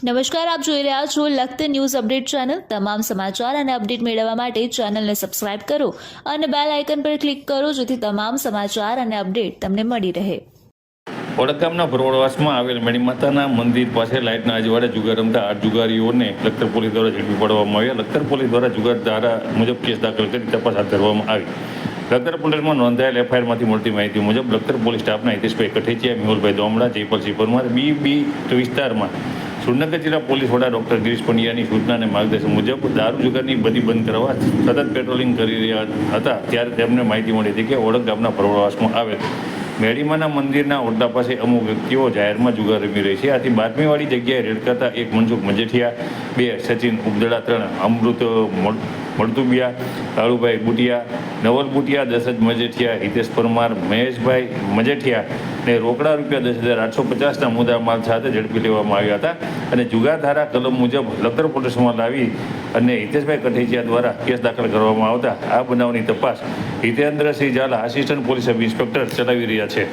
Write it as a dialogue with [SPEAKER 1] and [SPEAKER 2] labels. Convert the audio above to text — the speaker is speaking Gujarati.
[SPEAKER 1] નમસ્કાર, આપ જોઈ રહ્યા છો લખતર ન્યૂઝ અપડેટ ચેનલ। તમામ સમાચાર અને અપડેટ મેળવવા માટે ચેનલને સબસ્ક્રાઇબ કરો અને બેલ આઇકન પર ક્લિક કરો, જેથી તમામ સમાચાર અને અપડેટ તમને મળી રહે।
[SPEAKER 2] ઓળખ ગામના ભરવાડવાસમાં આવેલ મેણી માતાના મંદિર પાસે લાઇટના અજવાળે જુગાર રમતા 8 જુગારીઓને લખતર પોલીસ દ્વારા ઝડપી પાડવામાં આવ્યા। લખતર પોલીસ દ્વારા જુગાર ધારા મુજબ કેસ દાખલ કરી તપાસ હાથ ધરવામાં આવી। લખતર પોલીસમાં નોંધાયેલ એફઆઈઆરમાંથી મળતી માહિતી મુજબ લખતર પોલીસ સ્ટાફના હિતેશભાઈ કઠેચિયા, મેહુલભાઈ દોમડા, જયપાલસિંહ પરમાર બી વિસ્તારમાં સુરનગર જિલ્લા પોલીસ વડા ડોક્ટર ગિરીશ પંડ્યાની સૂચના અને માર્ગદર્શન મુજબ દારૂ જુગારની બધી બંધ કરવા સતત પેટ્રોલિંગ કરી રહ્યા હતા, ત્યારે તેમને માહિતી મળી હતી કે ઓળખ ગામના ભરવાડવાસમાં આવેલ મેડીમાના મંદિરના ઓરડા પાસે અમુક વ્યક્તિઓ જાહેરમાં જુગાર રમી રહી છે। આથી બાતમીવાળી જગ્યાએ રેડ કરતા 1 મનસુખ મજેઠિયા, 2 સચિન ઉપદડા, 3 અમૃત મળતુબિયા, કાળુભાઈ બુટિયા, નવલ બુટિયા, દશરથ મજેઠિયા, હિતેશ પરમાર, મહેશભાઈ મજેઠિયા ને રોકડા ₹10,850ના મુદ્દા માલ સાથે ઝડપી લેવામાં આવ્યા હતા અને જુગાર ધારા કલમ મુજબ લખતર પોલીસમાં લાવી અને હિતેશભાઈ કઠેચિયા દ્વારા કેસ દાખલ કરવામાં આવતા આ બનાવની તપાસ Hitendrasinh Zala, assistant police sub inspector ચલાવી રહ્યા છે।